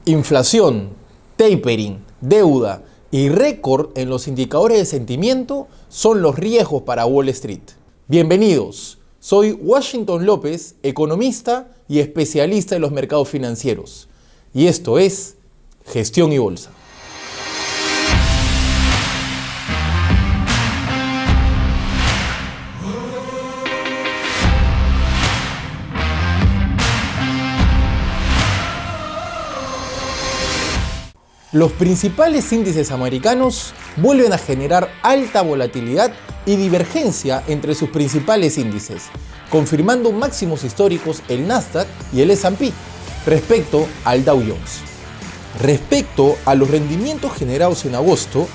Inflación, tapering, deuda y récord en los indicadores de sentimiento son los riesgos para Wall Street. Bienvenidos, soy Washington López, economista y especialista en los mercados financieros. Y esto es Gestión y Bolsa. Los principales índices americanos vuelven a generar alta volatilidad y divergencia entre sus principales índices, confirmando máximos históricos el Nasdaq y el S&P respecto al Dow Jones. Respecto a los rendimientos generados en agosto,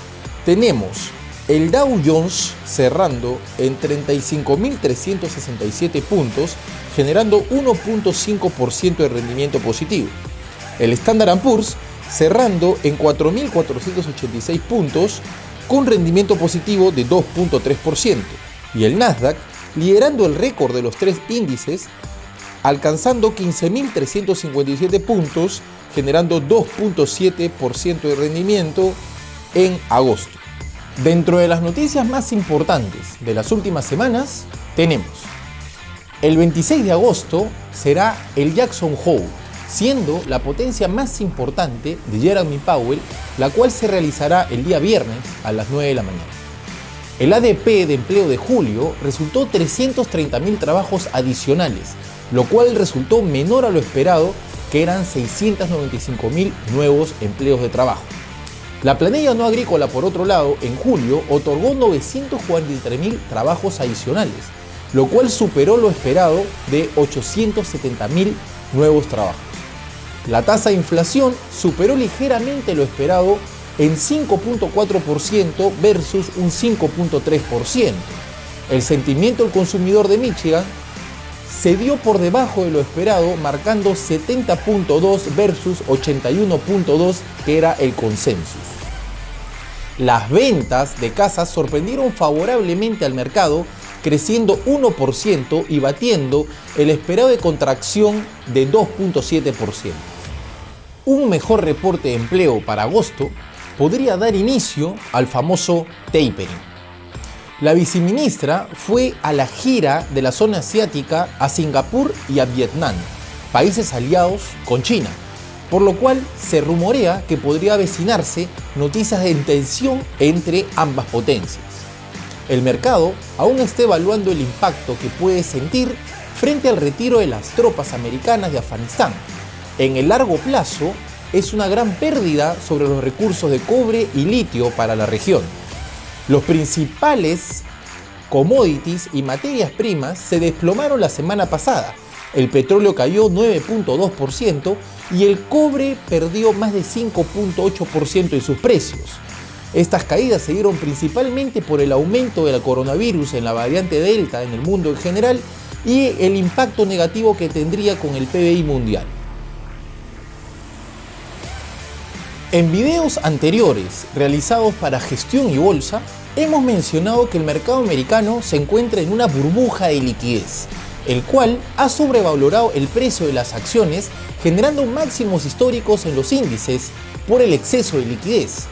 tenemos el Dow Jones cerrando en 35.367 puntos, generando 1.5% de rendimiento positivo. El Standard & Poor's cerrando en 4.486 puntos con rendimiento positivo de 2.3%, y el Nasdaq liderando el récord de los tres índices, alcanzando 15.357 puntos, generando 2.7% de rendimiento en agosto. Dentro de las noticias más importantes de las últimas semanas, tenemos el 26 de agosto será el Jackson Hole, siendo la potencia más importante de Jerome Powell, la cual se realizará el día viernes a las 9 de la mañana. El ADP de empleo de julio resultó 330.000 trabajos adicionales, lo cual resultó menor a lo esperado, que eran 695.000 nuevos empleos de trabajo. La planilla no agrícola, por otro lado, en julio otorgó 943.000 trabajos adicionales, lo cual superó lo esperado de 870.000 nuevos trabajos. La tasa de inflación superó ligeramente lo esperado en 5.4% versus un 5.3%. El sentimiento del consumidor de Michigan se dio por debajo de lo esperado, marcando 70.2 versus 81.2, que era el consensus. Las ventas de casas sorprendieron favorablemente al mercado, creciendo 1% y batiendo el esperado de contracción de 2.7%. Un mejor reporte de empleo para agosto podría dar inicio al famoso tapering. La viceministra fue a la gira de la zona asiática a Singapur y a Vietnam, países aliados con China, por lo cual se rumorea que podría avecinarse noticias de tensión entre ambas potencias. El mercado aún está evaluando el impacto que puede sentir frente al retiro de las tropas americanas de Afganistán. En el largo plazo, es una gran pérdida sobre los recursos de cobre y litio para la región. Los principales commodities y materias primas se desplomaron la semana pasada. El petróleo cayó 9.2% y el cobre perdió más de 5.8% en sus precios. Estas caídas se dieron principalmente por el aumento del coronavirus en la variante Delta en el mundo en general y el impacto negativo que tendría con el PBI mundial. En videos anteriores realizados para Gestión y Bolsa, hemos mencionado que el mercado americano se encuentra en una burbuja de liquidez, el cual ha sobrevalorado el precio de las acciones, generando máximos históricos en los índices por el exceso de liquidez.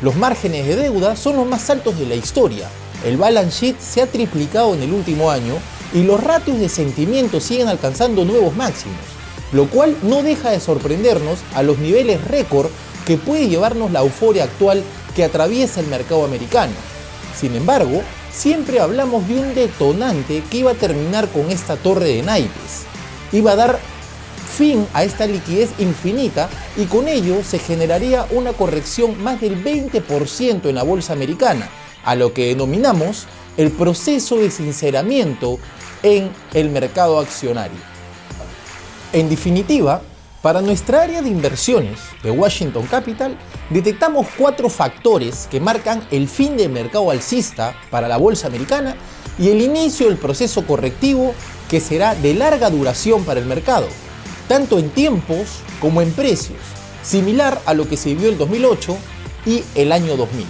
Los márgenes de deuda son los más altos de la historia, el balance sheet se ha triplicado en el último año y los ratios de sentimiento siguen alcanzando nuevos máximos, lo cual no deja de sorprendernos a los niveles récord que puede llevarnos la euforia actual que atraviesa el mercado americano. Sin embargo, siempre hablamos de un detonante que iba a terminar con esta torre de naipes, iba a dar fin a esta liquidez infinita y con ello se generaría una corrección más del 20% en la bolsa americana, a lo que denominamos el proceso de sinceramiento en el mercado accionario. En definitiva, para nuestra área de inversiones de Washington Capital, detectamos 4 factores que marcan el fin del mercado alcista para la bolsa americana y el inicio del proceso correctivo que será de larga duración para el mercado, tanto en tiempos como en precios, similar a lo que se vivió el 2008 y el año 2000.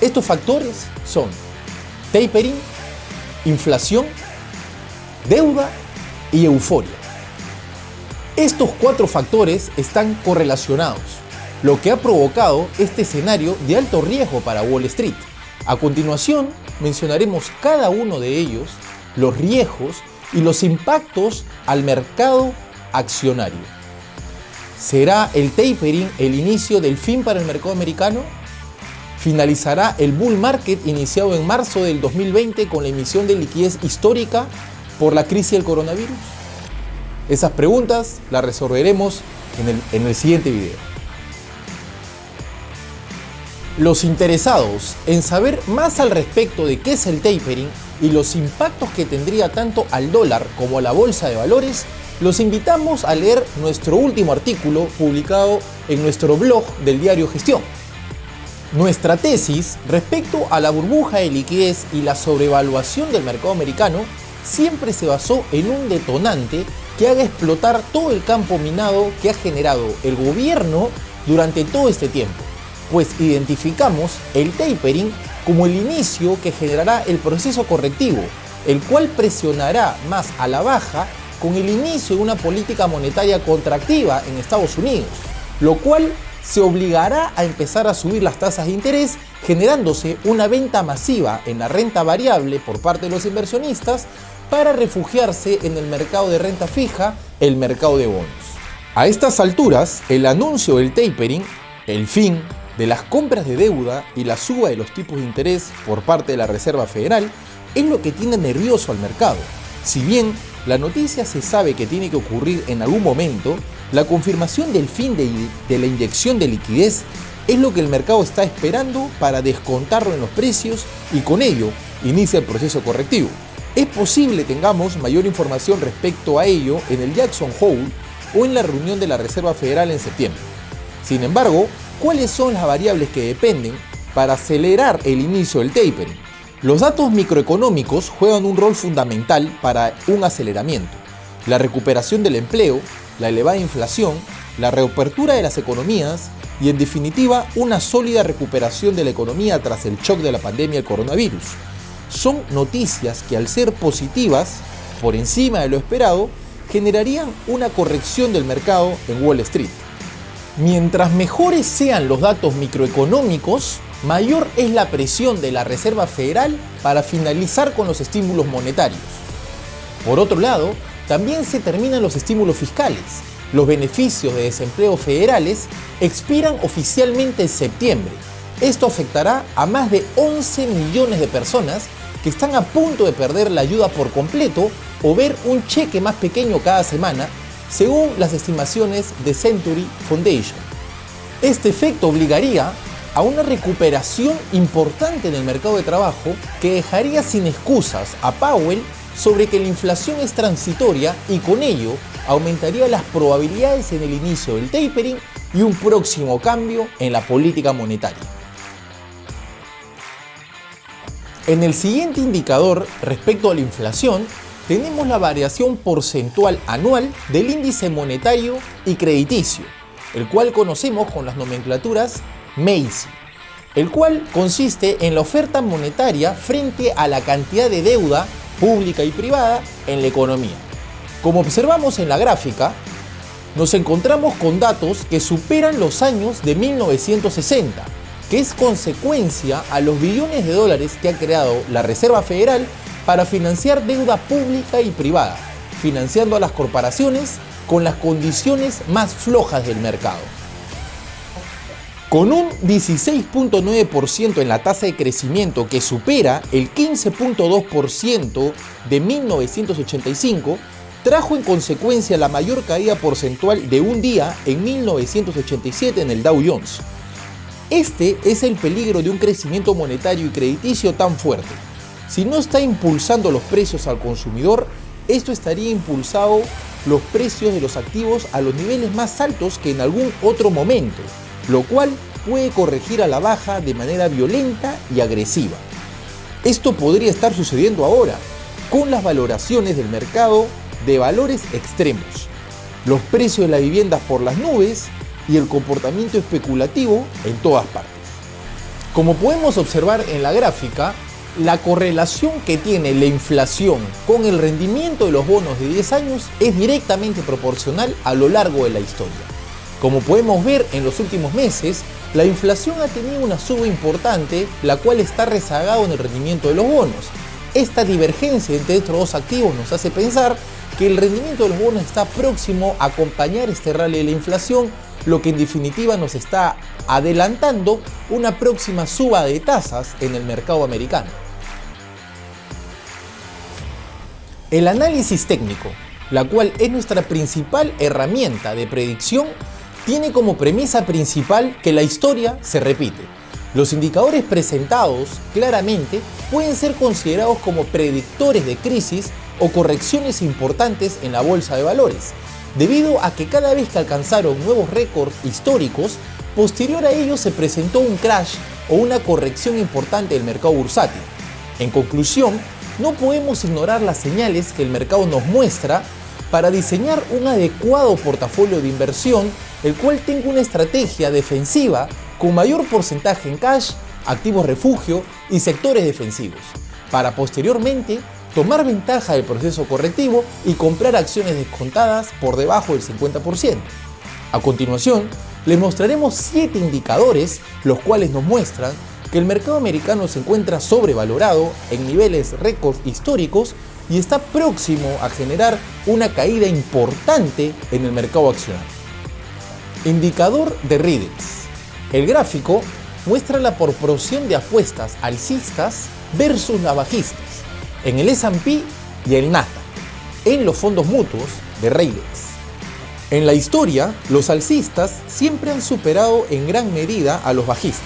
Estos factores son tapering, inflación, deuda y euforia. Estos cuatro factores están correlacionados, lo que ha provocado este escenario de alto riesgo para Wall Street. A continuación, mencionaremos cada uno de ellos, los riesgos y los impactos al mercado accionario. ¿Será el tapering el inicio del fin para el mercado americano? ¿Finalizará el bull market iniciado en marzo del 2020 con la emisión de liquidez histórica por la crisis del coronavirus? Esas preguntas las resolveremos en el siguiente video. Los interesados en saber más al respecto de qué es el tapering y los impactos que tendría tanto al dólar como a la bolsa de valores, los invitamos a leer nuestro último artículo publicado en nuestro blog del diario Gestión. Nuestra tesis respecto a la burbuja de liquidez y la sobrevaluación del mercado americano siempre se basó en un detonante que haga explotar todo el campo minado que ha generado el gobierno durante todo este tiempo, pues identificamos el tapering como el inicio que generará el proceso correctivo, el cual presionará más a la baja con el inicio de una política monetaria contractiva en Estados Unidos, lo cual se obligará a empezar a subir las tasas de interés, generándose una venta masiva en la renta variable por parte de los inversionistas para refugiarse en el mercado de renta fija, el mercado de bonos. A estas alturas, el anuncio del tapering, el fin de las compras de deuda y la suba de los tipos de interés por parte de la Reserva Federal es lo que tiene nervioso al mercado. Si bien la noticia se sabe que tiene que ocurrir en algún momento, la confirmación del fin de la inyección de liquidez es lo que el mercado está esperando para descontarlo en los precios y con ello inicia el proceso correctivo. Es posible tengamos mayor información respecto a ello en el Jackson Hole o en la reunión de la Reserva Federal en septiembre. Sin embargo, ¿cuáles son las variables que dependen para acelerar el inicio del tapering? Los datos microeconómicos juegan un rol fundamental para un aceleramiento. La recuperación del empleo, la elevada inflación, la reapertura de las economías y, en definitiva, una sólida recuperación de la economía tras el shock de la pandemia del coronavirus. Son noticias que, al ser positivas, por encima de lo esperado, generarían una corrección del mercado en Wall Street. Mientras mejores sean los datos microeconómicos, mayor es la presión de la Reserva Federal para finalizar con los estímulos monetarios. Por otro lado, también se terminan los estímulos fiscales. Los beneficios de desempleo federales expiran oficialmente en septiembre. Esto afectará a más de 11 millones de personas que están a punto de perder la ayuda por completo o ver un cheque más pequeño cada semana, según las estimaciones de Century Foundation. Este efecto obligaría a una recuperación importante en el mercado de trabajo que dejaría sin excusas a Powell sobre que la inflación es transitoria y con ello aumentaría las probabilidades en el inicio del tapering y un próximo cambio en la política monetaria. En el siguiente indicador respecto a la inflación, tenemos la variación porcentual anual del índice monetario y crediticio, el cual conocemos con las nomenclaturas MACE, el cual consiste en la oferta monetaria frente a la cantidad de deuda pública y privada en la economía. Como observamos en la gráfica, nos encontramos con datos que superan los años de 1960, que es consecuencia a los billones de dólares que ha creado la Reserva Federal para financiar deuda pública y privada, financiando a las corporaciones con las condiciones más flojas del mercado. Con un 16.9% en la tasa de crecimiento que supera el 15.2% de 1985, trajo en consecuencia la mayor caída porcentual de un día en 1987 en el Dow Jones. Este es el peligro de un crecimiento monetario y crediticio tan fuerte. Si no está impulsando los precios al consumidor, esto estaría impulsando los precios de los activos a los niveles más altos que en algún otro momento, lo cual puede corregir a la baja de manera violenta y agresiva. Esto podría estar sucediendo ahora, con las valoraciones del mercado de valores extremos, los precios de las viviendas por las nubes y el comportamiento especulativo en todas partes. Como podemos observar en la gráfica, La correlación que tiene la inflación con el rendimiento de los bonos de 10 años es directamente proporcional a lo largo de la historia. Como podemos ver en los últimos meses, la inflación ha tenido una suba importante, la cual está rezagada en el rendimiento de los bonos. Esta divergencia entre estos dos activos nos hace pensar que el rendimiento de los bonos está próximo a acompañar este rally de la inflación, lo que en definitiva nos está adelantando una próxima suba de tasas en el mercado americano. El análisis técnico, la cual es nuestra principal herramienta de predicción, tiene como premisa principal que la historia se repite. Los indicadores presentados claramente pueden ser considerados como predictores de crisis o correcciones importantes en la bolsa de valores, debido a que cada vez que alcanzaron nuevos récords históricos, posterior a ello se presentó un crash o una corrección importante del mercado bursátil. En conclusión, no podemos ignorar las señales que el mercado nos muestra para diseñar un adecuado portafolio de inversión, el cual tenga una estrategia defensiva con mayor porcentaje en cash, activos refugio y sectores defensivos, para posteriormente tomar ventaja del proceso correctivo y comprar acciones descontadas por debajo del 50%. A continuación, les mostraremos 7 indicadores, los cuales nos muestran que el mercado americano se encuentra sobrevalorado en niveles récord históricos y está próximo a generar una caída importante en el mercado accionario. Indicador de RIDEX. El gráfico muestra la proporción de apuestas alcistas versus las bajistas en el S&P y el Nasdaq, en los fondos mutuos de RIDEX. En la historia, los alcistas siempre han superado en gran medida a los bajistas.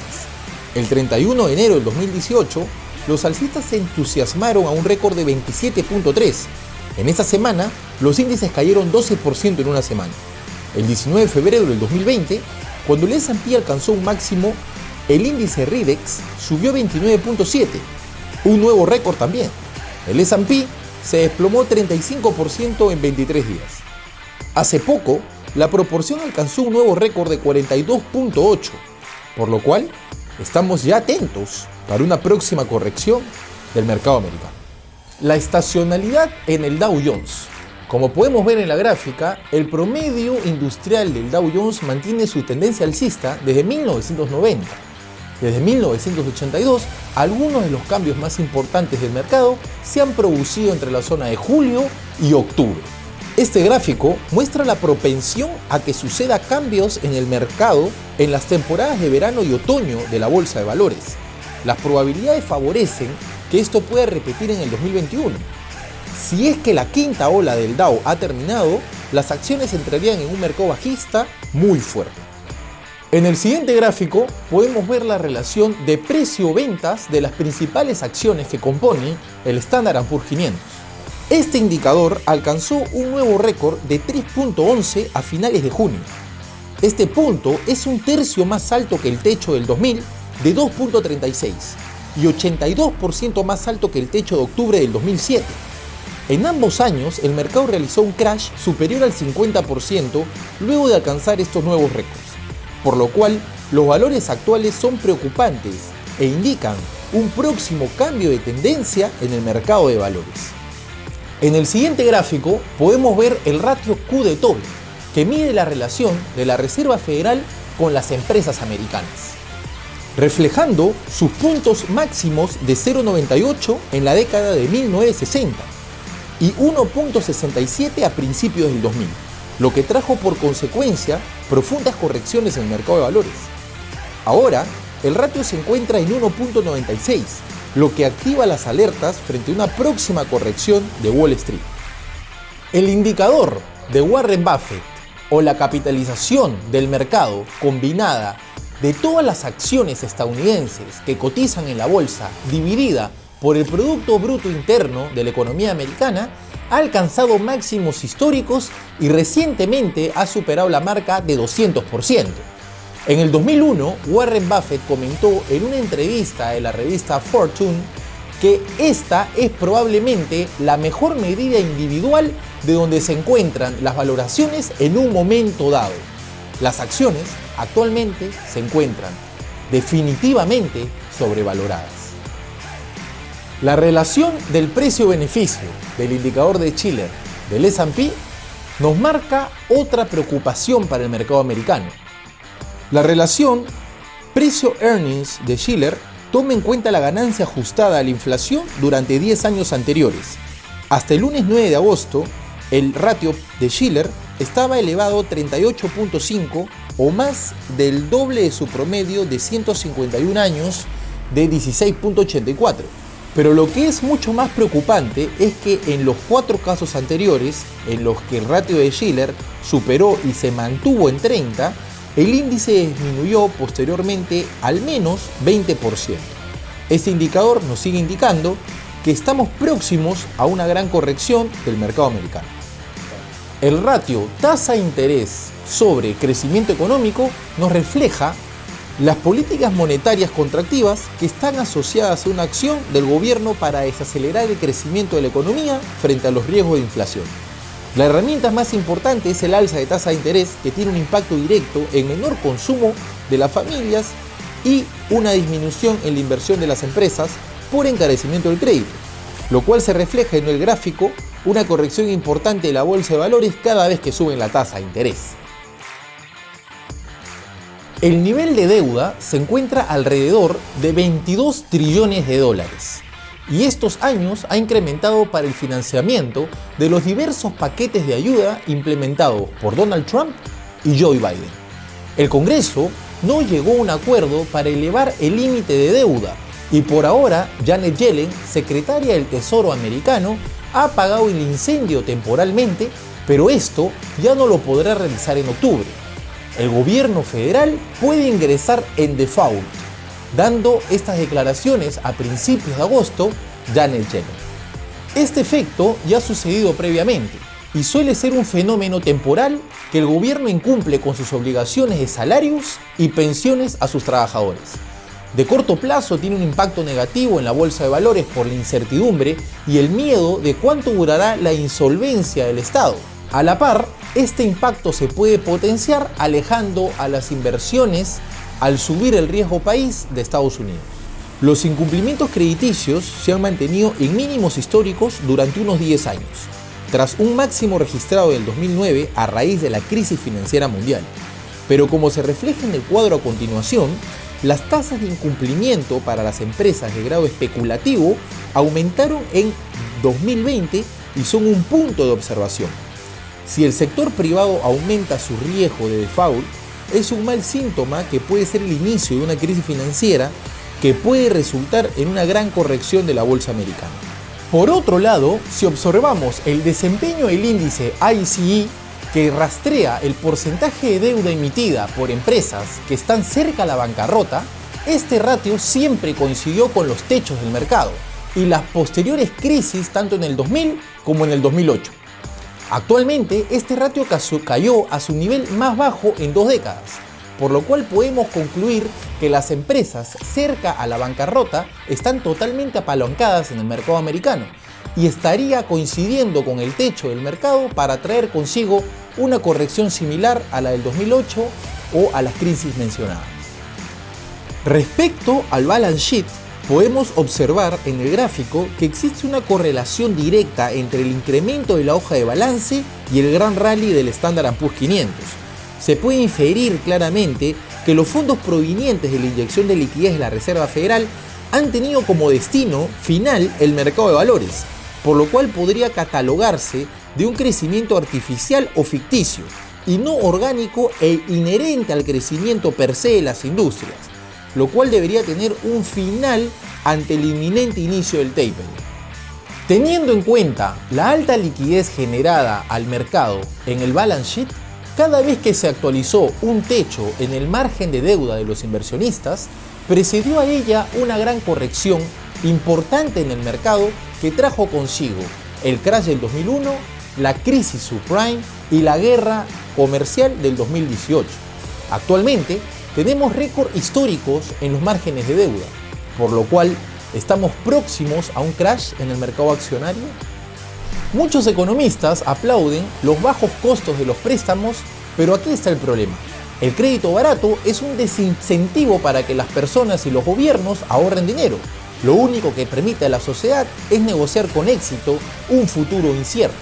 El 31 de enero del 2018, los alcistas se entusiasmaron a un récord de 27.3. En esa semana, los índices cayeron 12% en una semana. El 19 de febrero del 2020, cuando el S&P alcanzó un máximo, el índice RIDEX subió 29.7, un nuevo récord también. El S&P se desplomó 35% en 23 días. Hace poco, la proporción alcanzó un nuevo récord de 42.8, por lo cual estamos ya atentos para una próxima corrección del mercado americano. La estacionalidad en el Dow Jones. Como podemos ver en la gráfica, el promedio industrial del Dow Jones mantiene su tendencia alcista desde 1990. Desde 1982, algunos de los cambios más importantes del mercado se han producido entre la zona de julio y octubre. Este gráfico muestra la propensión a que suceda cambios en el mercado en las temporadas de verano y otoño de la bolsa de valores. Las probabilidades favorecen que esto pueda repetir en el 2021. Si es que la quinta ola del Dow ha terminado, las acciones entrarían en un mercado bajista muy fuerte. En el siguiente gráfico podemos ver la relación de precio-ventas de las principales acciones que componen el Standard & Poor's 500. Este indicador alcanzó un nuevo récord de 3.11 a finales de junio. Este punto es un tercio más alto que el techo del 2000 de 2.36 y 82% más alto que el techo de octubre del 2007. En ambos años, el mercado realizó un crash superior al 50% luego de alcanzar estos nuevos récords, por lo cual los valores actuales son preocupantes e indican un próximo cambio de tendencia en el mercado de valores. En el siguiente gráfico podemos ver el ratio Q de Tobin, que mide la relación de la Reserva Federal con las empresas americanas, reflejando sus puntos máximos de 0.98 en la década de 1960 y 1.67 a principios del 2000, lo que trajo por consecuencia profundas correcciones en el mercado de valores. Ahora, el ratio se encuentra en 1.96, lo que activa las alertas frente a una próxima corrección de Wall Street. El indicador de Warren Buffett o la capitalización del mercado combinada de todas las acciones estadounidenses que cotizan en la bolsa dividida por el Producto Bruto Interno de la economía americana ha alcanzado máximos históricos y recientemente ha superado la marca de 200%. En el 2001, Warren Buffett comentó en una entrevista de la revista Fortune que esta es probablemente la mejor medida individual de donde se encuentran las valoraciones en un momento dado. Las acciones actualmente se encuentran definitivamente sobrevaloradas. La relación del precio-beneficio del indicador de Shiller del S&P nos marca otra preocupación para el mercado americano. La relación precio-earnings de Shiller toma en cuenta la ganancia ajustada a la inflación durante 10 años anteriores. Hasta el lunes 9 de agosto, el ratio de Shiller estaba elevado 38.5 o más del doble de su promedio de 151 años de 16.84. Pero lo que es mucho más preocupante es que en los 4 casos anteriores, en los que el ratio de Shiller superó y se mantuvo en 30, el índice disminuyó posteriormente al menos 20%. Este indicador nos sigue indicando que estamos próximos a una gran corrección del mercado americano. El ratio tasa-interés sobre crecimiento económico nos refleja las políticas monetarias contractivas que están asociadas a una acción del gobierno para desacelerar el crecimiento de la economía frente a los riesgos de inflación. La herramienta más importante es el alza de tasa de interés, que tiene un impacto directo en menor consumo de las familias y una disminución en la inversión de las empresas por encarecimiento del crédito, lo cual se refleja en el gráfico una corrección importante de la bolsa de valores cada vez que suben la tasa de interés. El nivel de deuda se encuentra alrededor de 22 trillones de dólares y estos años ha incrementado para el financiamiento de los diversos paquetes de ayuda implementados por Donald Trump y Joe Biden. El Congreso no llegó a un acuerdo para elevar el límite de deuda y por ahora Janet Yellen, secretaria del Tesoro americano, ha apagado el incendio temporalmente, pero esto ya no lo podrá realizar en octubre. El gobierno federal puede ingresar en default, dando estas declaraciones a principios de agosto Janet Yellen. Este efecto ya ha sucedido previamente y suele ser un fenómeno temporal que el gobierno incumple con sus obligaciones de salarios y pensiones a sus trabajadores. De corto plazo tiene un impacto negativo en la bolsa de valores por la incertidumbre y el miedo de cuánto durará la insolvencia del Estado. A la par, este impacto se puede potenciar alejando a las inversiones al subir el riesgo país de Estados Unidos. Los incumplimientos crediticios se han mantenido en mínimos históricos durante unos 10 años, tras un máximo registrado en el 2009 a raíz de la crisis financiera mundial. Pero como se refleja en el cuadro a continuación, las tasas de incumplimiento para las empresas de grado especulativo aumentaron en 2020 y son un punto de observación. Si el sector privado aumenta su riesgo de default, es un mal síntoma que puede ser el inicio de una crisis financiera que puede resultar en una gran corrección de la bolsa americana. Por otro lado, si observamos el desempeño del índice ICE, que rastrea el porcentaje de deuda emitida por empresas que están cerca a la bancarrota, este ratio siempre coincidió con los techos del mercado y las posteriores crisis tanto en el 2000 como en el 2008. Actualmente, este ratio cayó a su nivel más bajo en 2 décadas, por lo cual podemos concluir que las empresas cerca a la bancarrota están totalmente apalancadas en el mercado americano y estaría coincidiendo con el techo del mercado para traer consigo una corrección similar a la del 2008 o a las crisis mencionadas. Respecto al balance sheet, podemos observar en el gráfico que existe una correlación directa entre el incremento de la hoja de balance y el gran rally del Standard & Poor's 500. Se puede inferir claramente que los fondos provenientes de la inyección de liquidez de la Reserva Federal han tenido como destino final el mercado de valores, por lo cual podría catalogarse de un crecimiento artificial o ficticio, y no orgánico e inherente al crecimiento per se de las industrias, lo cual debería tener un final ante el inminente inicio del tapering. Teniendo en cuenta la alta liquidez generada al mercado en el balance sheet, cada vez que se actualizó un techo en el margen de deuda de los inversionistas, precedió a ella una gran corrección importante en el mercado que trajo consigo el crash del 2001, la crisis subprime y la guerra comercial del 2018. Actualmente tenemos récords históricos en los márgenes de deuda, por lo cual estamos próximos a un crash en el mercado accionario. Muchos economistas aplauden los bajos costos de los préstamos, pero aquí está el problema. El crédito barato es un desincentivo para que las personas y los gobiernos ahorren dinero. Lo único que permite a la sociedad es negociar con éxito un futuro incierto.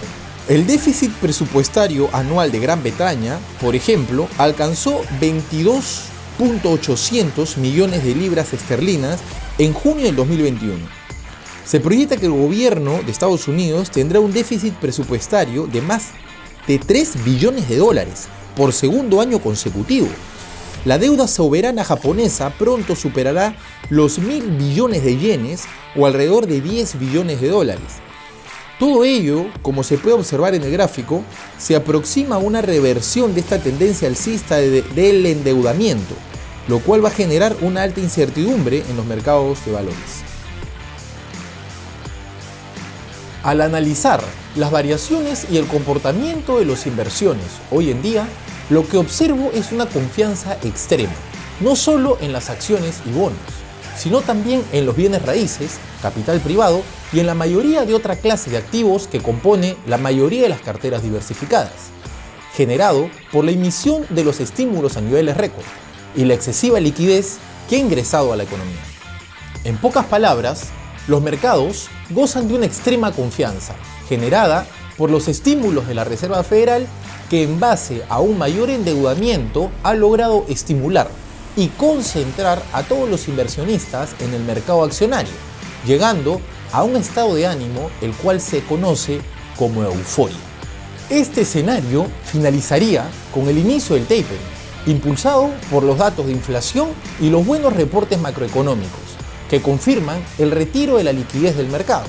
El déficit presupuestario anual de Gran Bretaña, por ejemplo, alcanzó 22.800 millones de libras esterlinas en junio del 2021. Se proyecta que el gobierno de Estados Unidos tendrá un déficit presupuestario de más de 3 billones de dólares por segundo año consecutivo. La deuda soberana japonesa pronto superará los 1.000 billones de yenes o alrededor de 10 billones de dólares. Todo ello, como se puede observar en el gráfico, se aproxima a una reversión de esta tendencia alcista del endeudamiento, lo cual va a generar una alta incertidumbre en los mercados de valores. Al analizar las variaciones y el comportamiento de las inversiones hoy en día, lo que observo es una confianza extrema, no solo en las acciones y bonos, sino también en los bienes raíces, capital privado y en la mayoría de otra clase de activos que compone la mayoría de las carteras diversificadas, generado por la emisión de los estímulos a niveles récord y la excesiva liquidez que ha ingresado a la economía. En pocas palabras, los mercados gozan de una extrema confianza, generada por los estímulos de la Reserva Federal que en base a un mayor endeudamiento ha logrado estimular y concentrar a todos los inversionistas en el mercado accionario, llegando a un estado de ánimo el cual se conoce como euforia. Este escenario finalizaría con el inicio del tapering, impulsado por los datos de inflación y los buenos reportes macroeconómicos, que confirman el retiro de la liquidez del mercado,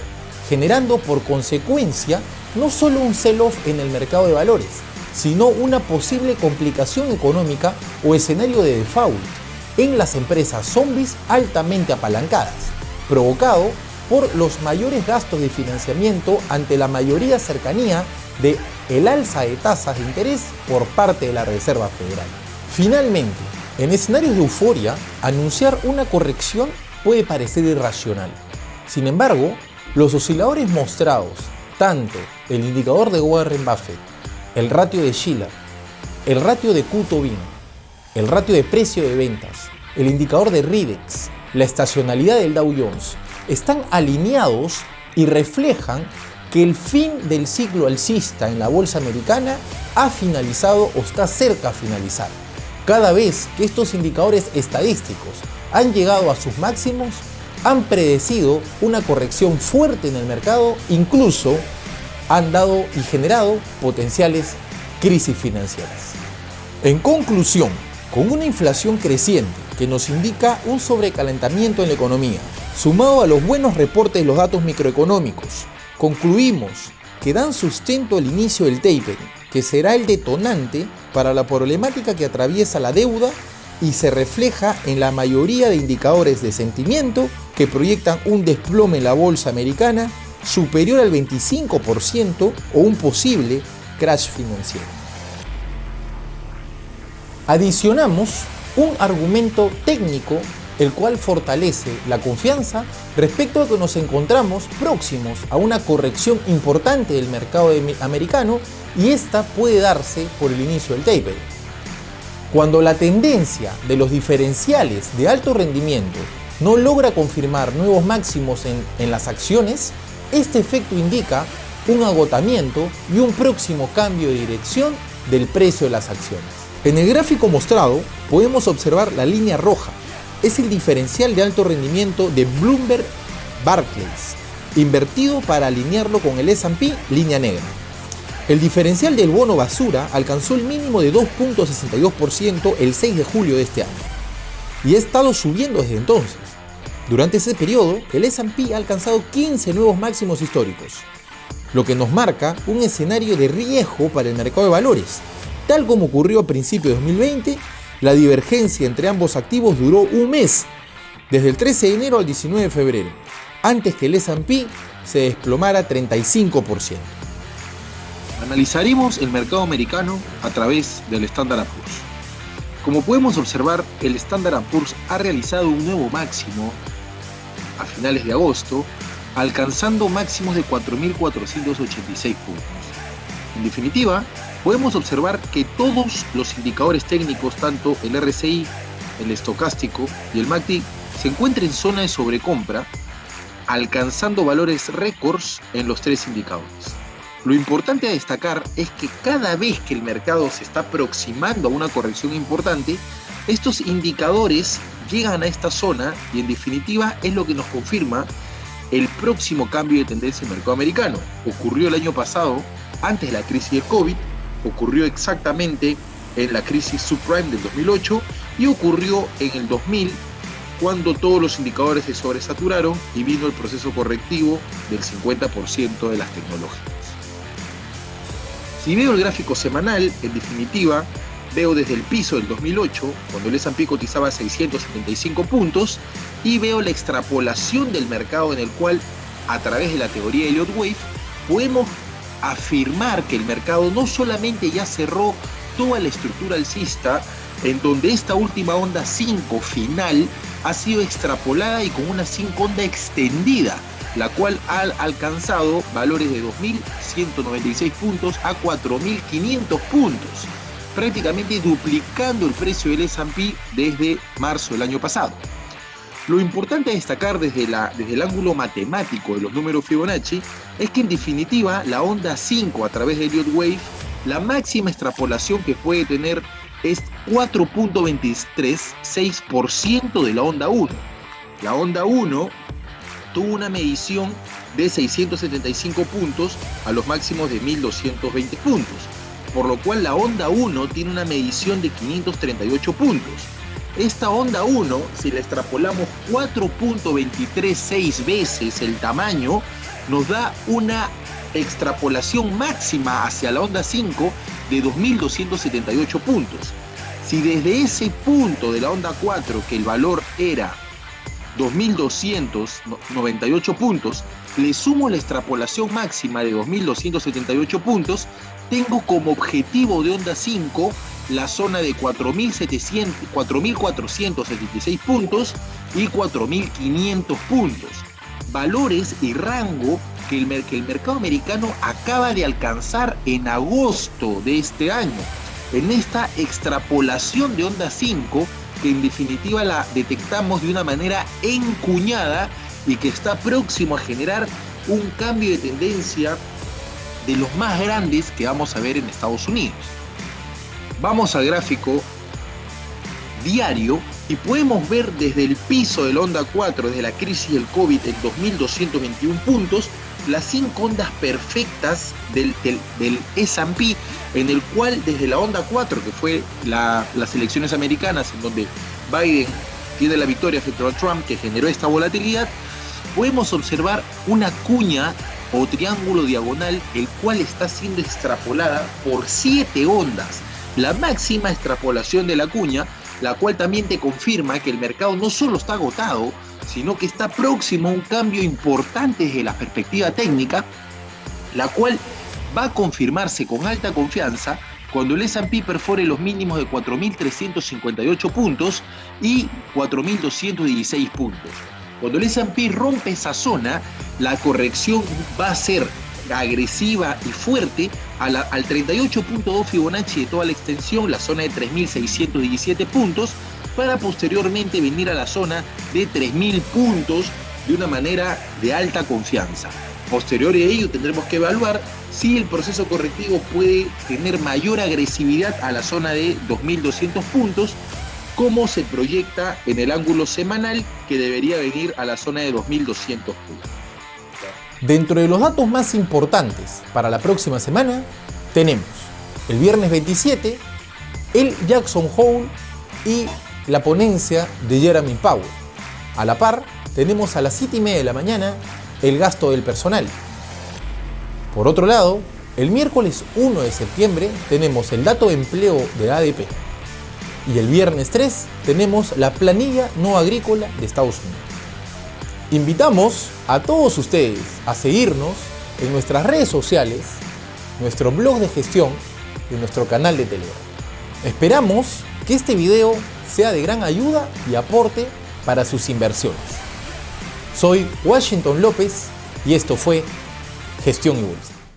generando por consecuencia no solo un sell-off en el mercado de valores, sino una posible complicación económica o escenario de default en las empresas zombies altamente apalancadas, provocado por los mayores gastos de financiamiento ante la mayoría cercanía del alza de tasas de interés por parte de la Reserva Federal. Finalmente, en escenarios de euforia, anunciar una corrección puede parecer irracional. Sin embargo, los osciladores mostrados, tanto el indicador de Warren Buffett, el ratio de Shiller, el ratio de Q-Tobin, el ratio de precio de ventas, el indicador de Ridex, la estacionalidad del Dow Jones, están alineados y reflejan que el fin del ciclo alcista en la bolsa americana ha finalizado o está cerca a finalizar. Cada vez que estos indicadores estadísticos han llegado a sus máximos, han predecido una corrección fuerte en el mercado, incluso han dado y generado potenciales crisis financieras. En conclusión, con una inflación creciente que nos indica un sobrecalentamiento en la economía, sumado a los buenos reportes de los datos microeconómicos, concluimos que dan sustento al inicio del tapering, que será el detonante para la problemática que atraviesa la deuda y se refleja en la mayoría de indicadores de sentimiento que proyectan un desplome en la bolsa americana superior al 25% o un posible crash financiero. Adicionamos un argumento técnico el cual fortalece la confianza respecto a que nos encontramos próximos a una corrección importante del mercado americano y esta puede darse por el inicio del tapering. Cuando la tendencia de los diferenciales de alto rendimiento no logra confirmar nuevos máximos en las acciones, este efecto indica un agotamiento y un próximo cambio de dirección del precio de las acciones. En el gráfico mostrado podemos observar la línea roja. Es el diferencial de alto rendimiento de Bloomberg Barclays, invertido para alinearlo con el S&P línea negra. El diferencial del bono basura alcanzó el mínimo de 2.62% el 6 de julio de este año y ha estado subiendo desde entonces. Durante ese periodo, el S&P ha alcanzado 15 nuevos máximos históricos, lo que nos marca un escenario de riesgo para el mercado de valores. Tal como ocurrió a principios de 2020, la divergencia entre ambos activos duró un mes, desde el 13 de enero al 19 de febrero, antes que el S&P se desplomara 35%. Analizaremos el mercado americano a través del Standard & Poor's. Como podemos observar, el Standard & Poor's ha realizado un nuevo máximo a finales de agosto, alcanzando máximos de 4.486 puntos. En definitiva, podemos observar que todos los indicadores técnicos, tanto el RSI, el estocástico y el MACD, se encuentran en zona de sobrecompra alcanzando valores récords en los tres indicadores. Lo importante a destacar es que cada vez que el mercado se está aproximando a una corrección importante, estos indicadores llegan a esta zona y en definitiva es lo que nos confirma el próximo cambio de tendencia en el mercado americano. Ocurrió el año pasado, antes de la crisis del COVID, ocurrió exactamente en la crisis subprime del 2008 y ocurrió en el 2000 cuando todos los indicadores se sobresaturaron y vino el proceso correctivo del 50% de las tecnológicas. Si veo el gráfico semanal, en definitiva, veo desde el piso del 2008, cuando el S&P cotizaba 675 puntos, y veo la extrapolación del mercado en el cual, a través de la teoría de Elliott-Wave, podemos afirmar que el mercado no solamente ya cerró toda la estructura alcista, en donde esta última onda 5 final ha sido extrapolada y con una 5 onda extendida, la cual ha alcanzado valores de 2.196 puntos a 4.500 puntos, prácticamente duplicando el precio del S&P desde marzo del año pasado. Lo importante a destacar desde el ángulo matemático de los números Fibonacci es que en definitiva la onda 5 a través de Elliott-Wave, la máxima extrapolación que puede tener es 4.236% de la onda 1. La onda 1 tuvo una medición de 675 puntos a los máximos de 1.220 puntos, por lo cual la onda 1 tiene una medición de 538 puntos. Esta onda 1, si la extrapolamos 4.236 veces el tamaño, nos da una extrapolación máxima hacia la onda 5 de 2.278 puntos. Si desde ese punto de la onda 4, que el valor era 2.298 puntos, le sumo la extrapolación máxima de 2.278 puntos, tengo como objetivo de onda 5 la zona de 4.476 puntos y 4.500 puntos. Valores y rango que el mercado americano acaba de alcanzar en agosto de este año. En esta extrapolación de onda 5, que en definitiva la detectamos de una manera encuñada y que está próximo a generar un cambio de tendencia de los más grandes que vamos a ver en Estados Unidos. Vamos al gráfico diario y podemos ver desde el piso de la onda 4, desde la crisis del COVID, en 2.221 puntos, las 5 ondas perfectas del S&P, en el cual desde la onda 4, que fue las elecciones americanas, en donde Biden tiene la victoria frente a Trump, que generó esta volatilidad, podemos observar una cuña o triángulo diagonal, el cual está siendo extrapolada por 7 ondas. La máxima extrapolación de la cuña, la cual también te confirma que el mercado no solo está agotado, sino que está próximo a un cambio importante desde la perspectiva técnica, la cual va a confirmarse con alta confianza cuando el S&P perfore los mínimos de 4.358 puntos y 4.216 puntos. Cuando el S&P rompe esa zona, la corrección va a ser agresiva y fuerte al 38.2 Fibonacci de toda la extensión, la zona de 3.617 puntos, para posteriormente venir a la zona de 3.000 puntos de una manera de alta confianza. Posterior a ello tendremos que evaluar si el proceso correctivo puede tener mayor agresividad a la zona de 2.200 puntos, como se proyecta en el ángulo semanal, que debería venir a la zona de 2.200 puntos. Dentro de los datos más importantes para la próxima semana, tenemos el viernes 27, el Jackson Hole y la ponencia de Jeremy Powell. A la par, tenemos a las 7:30 de la mañana el gasto del personal. Por otro lado, el miércoles 1 de septiembre tenemos el dato de empleo de ADP. Y el viernes 3 tenemos la planilla no agrícola de Estados Unidos. Invitamos a todos ustedes a seguirnos en nuestras redes sociales, nuestro blog de gestión y nuestro canal de Telegram. Esperamos que este video sea de gran ayuda y aporte para sus inversiones. Soy Washington López y esto fue Gestión y Bolsa.